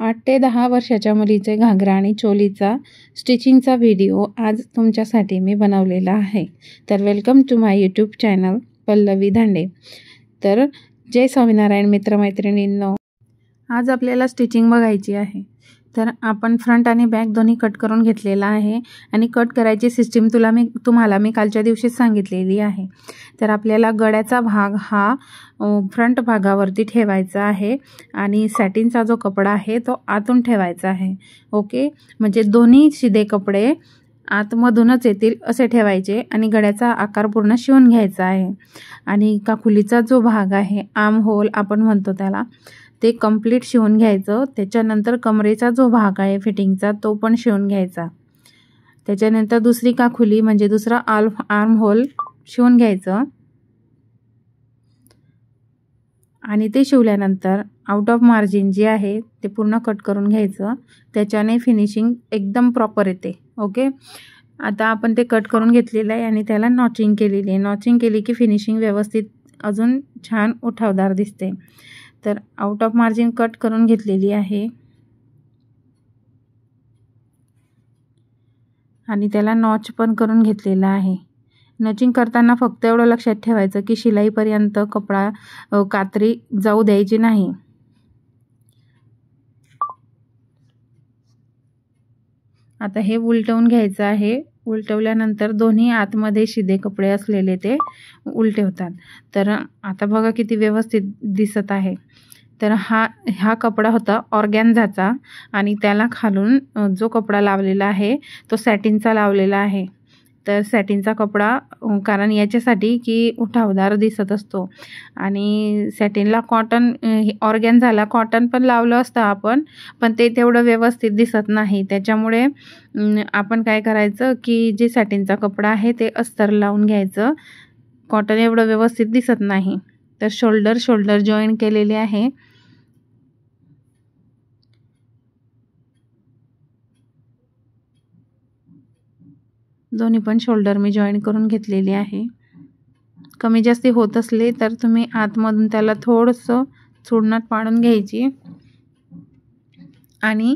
8 ते 10 वर्षाच्या मुलीचे घागरा आणि चोलीचा स्टिचिंगचा व्हिडिओ आज तुमच्यासाठी मी बनवलेला आहे. तर welcome to my YouTube channel Pallavi Dhande. तर जय स्वामीनारायण मित्रमैत्रिणींनो, आज आपल्याला स्टिचिंग बघायची आहे. तर आपण फ्रंट आणि बॅक दोन्ही कट करून घेतलेला आहे आणि कट करायची सिस्टीम तुम्हाला मी कालच्या दिवशीच सांगितलेली आहे. तर आपल्याला गळ्याचा भाग हा फ्रंट भागावरती ठेवायचा आहे आणि सॅटिनचा जो कपडा आहे तो आतून ठेवायचा आहे. ओके, म्हणजे दोन्ही शिदे कपडे आतमधूनच येतील असे ठेवायचे आणि गळ्याचा आकार पूर्ण शिवून घ्यायचा आहे. आणि काकुलीचा जो भाग आहे, आर्म होल आपण म्हणतो त्याला, ते कंप्लीट शिवून घ्यायचं. त्याच्यानंतर कमरेचा जो भाग आहे फिटिंगचा तो पण शिवून घ्यायचा. त्याच्यानंतर दुसरी काखुली म्हणजे दुसरा आर्म होल शिवून घ्यायचं आणि ते शिवल्यानंतर आउट ऑफ मार्जिन जे आहे ते पूर्ण कट करून घ्यायचं. त्याच्याने फिनिशिंग एकदम प्रॉपर येते. ओके, आता आपण ते कट करून घेतलेलं आहे आणि त्याला नॉचिंग केलेली आहे. नॉचिंग केली की फिनिशिंग व्यवस्थित अजून छान उठावदार दिसते. तर आउट ऑफ मार्जिन कट करून घेतलेली आहे आणि त्याला नॉच पण करून घेतलेला आहे. नॉचिंग करताना फक्त एवढं लक्षात ठेवायचं की शिलाईपर्यंत कपडा कात्री जाऊ द्यायची नाही. आता हे उलटवून घ्यायचं आहे. उलटवल्यानंतर दोन्ही आतमध्ये शिदे कपडे असलेले ते उलटे होतात. तर आता बघा किती व्यवस्थित दिसत आहे. तर हा कपडा होता ऑर्गॅन्झाचा आणि त्याला खालून जो कपडा लावलेला आहे तो सॅटिनचा लावलेला आहे. तर सॅटिनचा कपडा कारण याच्यासाठी की उठावदार दिसत असतो आणि सॅटिनला कॉटन, ऑर्गॅन्झाला कॉटन पण लावलं असतं आपण, पण ते तेवढं व्यवस्थित दिसत नाही. त्याच्यामुळे आपण काय करायचं की जे सॅटिनचा कपडा आहे ते अस्तर लावून घ्यायचं. कॉटन एवढं व्यवस्थित दिसत नाही. तर शोल्डर जॉईन केलेले आहे. दोन्ही पण शोल्डर मी जॉईन करून घेतलेली आहे. कमी जास्ती होत असले तर तुम्ही आतमधून त्याला थोडंसं चुडणाट पाडून घ्यायची आणि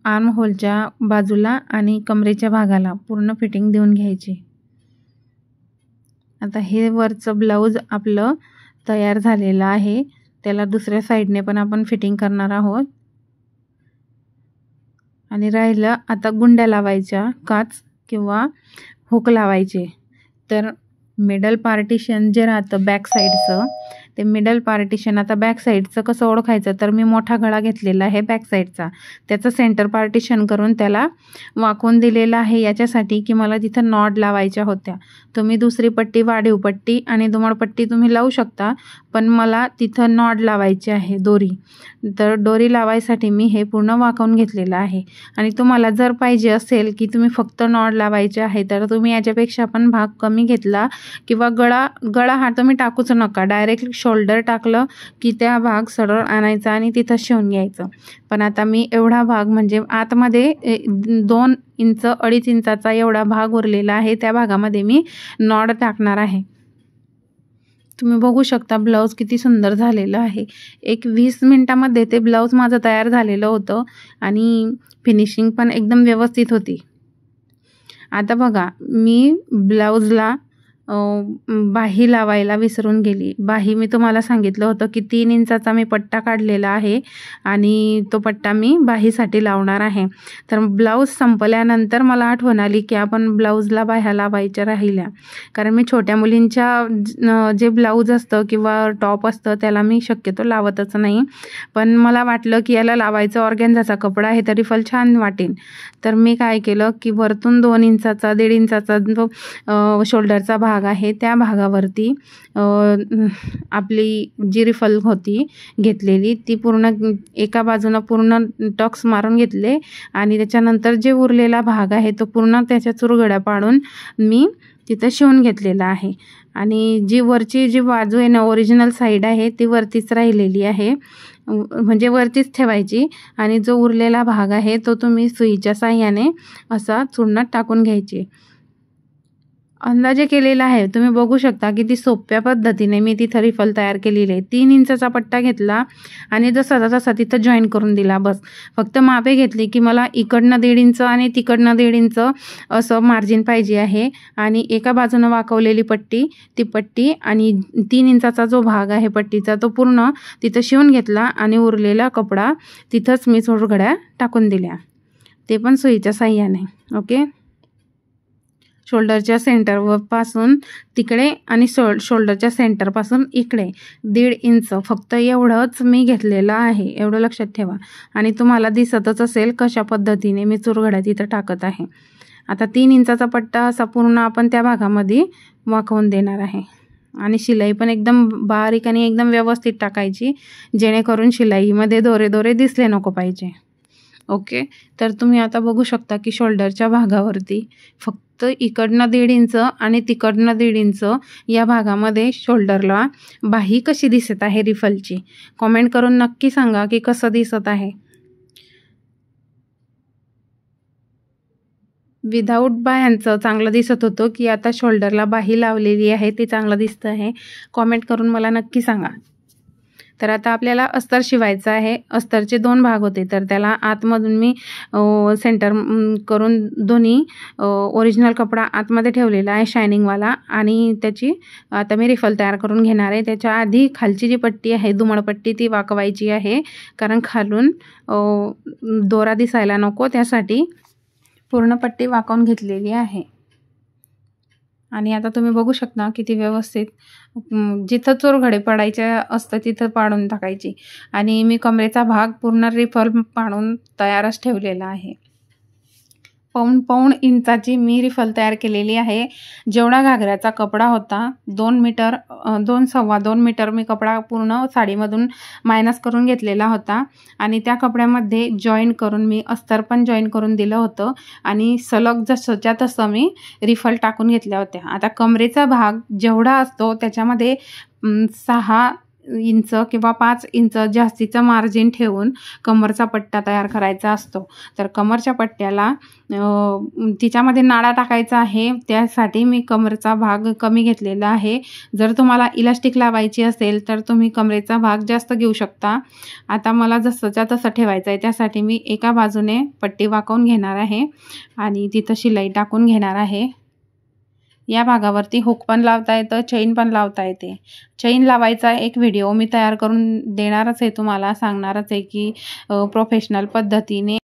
आर्म होलच्या बाजूला आणि कमरेच्या भागाला पूर्ण फिटिंग देऊन घ्यायची. आता हे वरचं ब्लाऊज आपलं तयार झालेलं आहे. त्याला दुसऱ्या साईडने पण आपण फिटिंग करणार आहोत. आणि राहिलं आता गुंड्या लावायच्या, काच किंवा हुक लावायचे. तर मिडल पार्टिशन जे राहतं बॅक साईडचं, ते मिडल पार्टिशन आता बॅक साईडचं कसं ओळखायचं, तर मी मोठा गळा घेतलेला आहे बॅक साईडचा, त्याचं सेंटर पार्टिशन करून त्याला वाकवून दिलेलं आहे याच्यासाठी की मला तिथं नॉड लावायच्या होत्या. तुम्ही दुसरी पट्टी, वाढीव पट्टी आणि दुमडपट्टी तुम्ही लावू शकता, पण मला तिथं नॉड लावायची आहे, दोरी. तर दोरी लावायसाठी मी हे पूर्ण वाकवून घेतलेलं आहे. आणि तुम्हाला जर पाहिजे असेल की तुम्ही फक्त नॉड लावायचे आहे तर तुम्ही याच्यापेक्षा पण भाग कमी घेतला किंवा गळा हा तुम्ही टाकूच नका. डायरेक्ट शोल्डर टाकलं की त्या भाग सरळ आणायचा आणि तिथं शिवून घ्यायचं. पण आता मी एवढा भाग म्हणजे आतमध्ये 2 इंच 2.5 इंचाचा एवढा भाग उरलेला आहे, त्या भागामध्ये मी नॉड टाकणार आहे. तुम्ही बघू शकता ब्लाऊज किती सुंदर झालेलं आहे. एक 20 मिनिटामध्ये ते ब्लाऊज माझं तयार झालेलं होतं आणि फिनिशिंग पण एकदम व्यवस्थित होती. आता बघा, मी ब्लाऊजला बाही लावायला विसरून गेली. बाही मी तुम्हाला सांगितलं होतं की 3 इंचाचा मी पट्टा काढलेला आहे आणि तो पट्टा मी बाहीसाठी लावणार आहे. तर ब्लाऊज संपल्यानंतर मला आठवण आली की आपण ब्लाऊजला बाह्या लावायच्या राहिल्या. कारण मी छोट्या मुलींच्या जे ब्लाऊज असतं किंवा टॉप असतं त्याला मी शक्यतो लावतच नाही, पण मला वाटलं की याला लावायचं, ऑर्गॅन्झाचा कपडा आहे तर रिफल छान वाटेल. तर मी काय केलं की वरतून 2 इंचाचा 1.5 इंचाचा जो शोल्डरचा भाग आहे त्या भागावरती आपली जी रिफल होती घेतलेली ती पूर्ण एका बाजूनं पूर्ण टक्स मारून घेतले आणि त्याच्यानंतर जे उरलेला भाग आहे तो पूर्ण त्याच्या चुरगड्या पाडून मी तिथं शिवून घेतलेला आहे. आणि जी वरची जी बाजू आहे ना, ओरिजिनल साईड आहे ती वरतीच राहिलेली आहे, म्हणजे वरतीच ठेवायची आणि जो उरलेला भाग आहे तो तुम्ही सुईच्या साहाय्याने असा चुरणात टाकून घ्यायची. अंदाजे केलेला आहे. तुम्ही बघू शकता किती सोप्या पद्धतीने मी तिथं रिफल तयार केलेली आहे. 3 इंचाचा पट्टा घेतला आणि जसा तसा तिथं जॉईन करून दिला. बस फक्त मापे घेतली की मला इकडनं 1.5 इंच आणि तिकडनं 1.5 इंच असं मार्जिन पाहिजे आहे. आणि एका बाजूनं वाकवलेली पट्टी, ती पट्टी आणि 3 इंचाचा जो भाग आहे पट्टीचा तो पूर्ण तिथं शिवून घेतला आणि उरलेला कपडा तिथंच मी चोरघड्या टाकून दिल्या, ते पण सुईच्या साह्याने. ओके. शोल्डरच्या सेंटरपासून तिकडे आणि शोल्डरच्या सेंटरपासून इकडे 1.5 इंच फक्त एवढंच मी घेतलेलं आहे, एवढं लक्षात ठेवा. आणि तुम्हाला दिसतच असेल कशा पद्धतीने मी चुरघड्या तिथं टाकत आहे. आता 3 इंचाचा पट्टा असा पूर्ण आपण त्या भागामध्ये वाकवून देणार आहे. आणि शिलाई पण एकदम बारीक आणि एकदम व्यवस्थित टाकायची, जेणेकरून शिलाईमध्ये दोरे दोरे दिसले नको पाहिजे. ओके. तर तुम्ही आता बघू शकता की शोल्डरच्या भागावरती फक्त इकडनं 1.5 इंच आणि तिकडनं 1.5 इंच या भागामध्ये शोल्डरला बाही कशी दिसत आहे रिफलची, कमेंट करून नक्की सांगा की कसं दिसत आहे. विदाऊट बाह्यांचं चांगलं दिसत होतं की आता शोल्डरला बाही लावलेली आहे ते चांगलं दिसतं आहे, कमेंट करून मला नक्की सांगा. तर आता आपल्याला अस्तर शिवायचं आहे. अस्तरचे 2 भाग होते, तर त्याला आतमधून मी सेंटर करून दोन्ही ओरिजिनल कपडा आतमध्ये ठेवलेला आहे शायनिंगवाला, आणि त्याची आता मी रिफल तयार करून घेणार आहे. त्याच्या आधी खालची जी पट्टी आहे दुमडपट्टी ती वाकवायची आहे, कारण खालून दोरा दिसायला नको, त्यासाठी पूर्ण पट्टी वाकवून घेतलेली आहे. आणि आता तुम्ही बघू शकता किती व्यवस्थित जिथं चोरघडे पडायचे असतं तिथं पाडून टाकायची. आणि मी कमरेचा भाग पूर्ण रिफल पाडून तयारच ठेवलेला आहे. पाऊण इंचाची मी रिफल तयार केलेली आहे. जेवढा घागऱ्याचा कपडा होता 2 मीटर 2.25 मीटर मी कपडा पूर्ण साडीमधून मायनस करून घेतलेला होता, आणि त्या कपड्यामध्ये जॉईन करून मी अस्तर पण जॉईन करून दिलं होतं, आणि सलग जसंच्या तसं मी रिफल टाकून घेतल्या होत्या. आता कमरेचा भाग जेवढा असतो त्याच्यामध्ये 6 इंच किंवा 5 इंच जास्तीचं मार्जिन ठेवून कमरचा पट्टा तयार करायचा असतो. तर कमरच्या पट्ट्याला तिच्यामध्ये नाडा टाकायचा आहे, त्यासाठी मी कमरचा भाग कमी घेतलेला आहे. जर तुम्हाला इलास्टिक लावायची असेल तर तुम्ही कमरेचा भाग जास्त घेऊ शकता. आता मला जसंच्या तसं ठेवायचं आहे, त्यासाठी मी एका बाजूने पट्टी वाकवून घेणार आहे आणि तिथं शिलाई टाकून घेणार आहे. या भागावरती हुक पण लावता येतं, चैन पण लावता येते. चैन लावायचा एक व्हिडिओ मी तयार करून देणारच आहे, तुम्हाला सांगणारच आहे की प्रोफेशनल पद्धतीने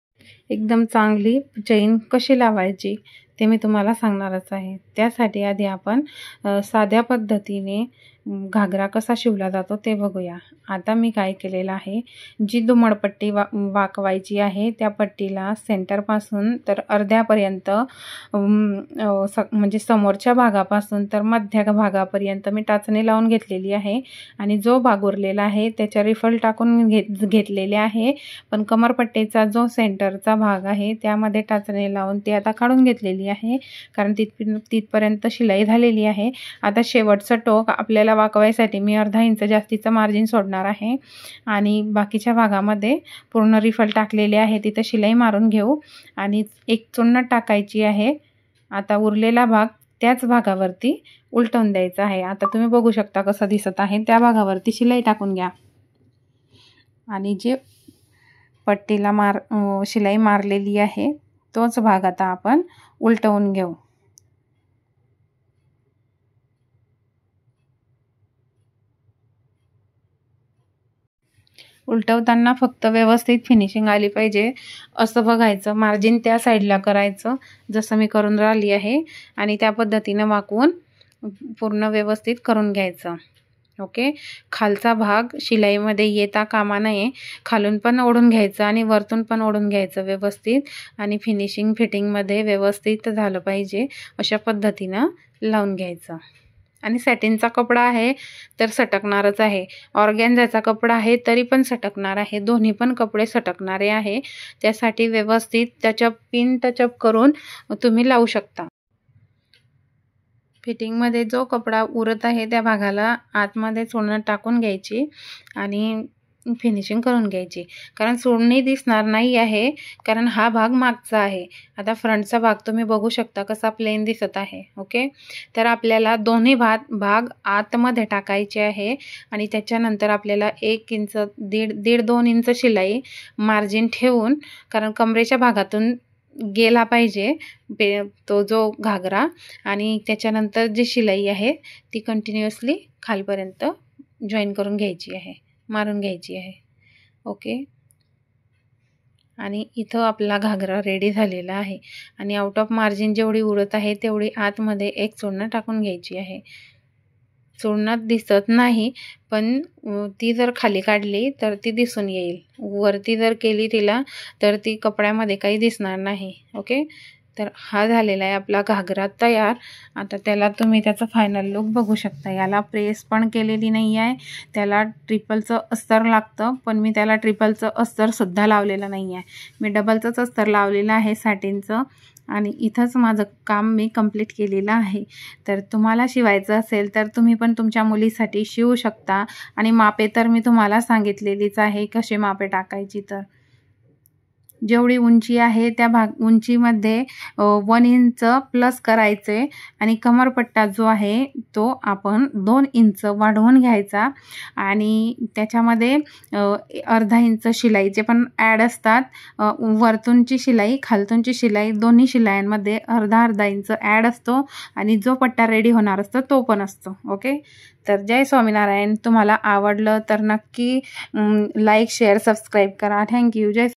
एकदम चांगली चैन कशी लावायची ते मी तुम्हाला सांगणारच आहे. त्यासाठी आधी आपण साध्या पद्धतीने घागरा कसा शिवला जातो ते बघूया. आता मी काय केलेलं आहे, जी दुमडपट्टी वाकवायची आहे त्या पट्टीला सेंटरपासून तर अर्ध्यापर्यंत म्हणजे समोरच्या भागापासून तर मध्य भागापर्यंत मी टाचणी लावून घेतलेली आहे, आणि जो भाग उरलेला आहे त्याच्या रिफल टाकून घेतलेले आहे. पण कमरपट्टीचा जो सेंटरचा भाग आहे त्यामध्ये टाचणी लावून ती आता काढून घेतलेली आहे, कारण तिथपर्यंत शिलाई झालेली आहे. आता शेवटचं टोक आपल्याला वाकवायसाठी मी अर्धा इंच जास्तीचं मार्जिन सोडणार आहे, आणि बाकीच्या भागामध्ये पूर्ण रिफल टाकलेले आहे तिथे शिलाई मारून घेऊ, आणि एक चुन्नट टाकायची आहे. आता उरलेला भाग त्याच भागावरती उलटवून द्यायचा आहे. आता तुम्ही बघू शकता कसं दिसत आहे. त्या भागावरती शिलाई टाकून घ्या, आणि जे पट्टीला शिलाई मारलेली आहे तोच भाग आता आपण उलटवून घेऊ. उलटवताना फक्त व्यवस्थित फिनिशिंग आली पाहिजे असं बघायचं. मार्जिन त्या साईडला करायचं जसं मी करून राहिली आहे, आणि त्या पद्धतीनं वाकवून पूर्ण व्यवस्थित करून घ्यायचं. ओके. खालचा भाग शिलाईमध्ये येता कामा नये, खालून पण ओढून घ्यायचं आणि वरतून पण ओढून घ्यायचं व्यवस्थित, आणि फिटिंगमध्ये व्यवस्थित झालं पाहिजे अशा पद्धतीनं लावून घ्यायचं. आणि सॅटिनचा कपडा आहे तर सटकणारच आहे, ऑर्गॅन्झाचा कपडा आहे तरी पण सटकणार आहे, दोन्ही पण कपडे सटकणारे आहे. त्यासाठी व्यवस्थित त्याच्या पिन टचअप करून तुम्ही लावू शकता. फिटिंगमध्ये जो कपडा उरत आहे त्या भागाला आतमध्ये चुन्नट टाकून घ्यायची, आणि फिनिशिंग करून घ्यायची, कारण सोडणी दिसणार नाही आहे, कारण हा भाग मागचा आहे. आता फ्रंटचा भाग तुम्ही बघू शकता कसा प्लेन दिसत आहे. ओके, तर आपल्याला दोन्ही भाग आतमध्ये टाकायचे आहे आणि त्याच्यानंतर आपल्याला 1 इंच 1.5-2 इंच शिलाई मार्जिन ठेवून, कारण कमरेच्या भागातून गेला पाहिजे तो जो घागरा, आणि त्याच्यानंतर जी शिलाई आहे ती कंटिन्युअसली खालपर्यंत जॉईन करून घ्यायची आहे, मारून घ्यायची आहे. ओके, आणि इथं आपला घागरा रेडी झालेला आहे आणि आउट ऑफ मार्जिन जेवढी उरत आहे तेवढी आतमध्ये एक चोळणं टाकून घ्यायची आहे. चोळणं दिसत नाही, पण ती जर खाली काढली तर ती दिसून येईल. वरती जर केली तिला तर ती कपड्यामध्ये काही दिसणार नाही. ओके, तर हा झालेला आहे आपला घागरा तयार. आता त्याला तुम्ही त्याचा फायनल लुक बघू शकता. याला प्रेस पण केलेली नाही आहे, त्याला ट्रिपलचं अस्तर लागतं, पण मी त्याला ट्रिपलचं अस्तरसुद्धा लावलेलं नाही आहे. मी डबलचंच अस्तर लावलेलं आहे सॅटिनचं, आणि इथंच माझं काम मी कंप्लीट केलेलं आहे. तर तुम्हाला शिवायचं असेल तर तुम्ही पण तुमच्या मुलीसाठी शिवू शकता, आणि मापे तर मी तुम्हाला सांगितलेलीच आहे कसे मापे टाकायची. तर जेवढी उंची आहे त्या उंचीमध्ये 1 इंच प्लस करायचे, आणि कमरपट्टा जो आहे तो आपण 2 इंच वाढवून घ्यायचा, आणि त्याच्यामध्ये अर्धा इंच शिलाईचे पण ॲड असतात. वरतूनची शिलाई खालतूनची शिलाई दोन्ही शिलायांमध्ये अर्धा इंच ॲड असतो, आणि जो पट्टा रेडी होणार असतो तो पण असतो. ओके, तर जय स्वामीनारायण. तुम्हाला आवडलं तर नक्की लाईक शेअर सबस्क्राईब करा. थँक्यू. जय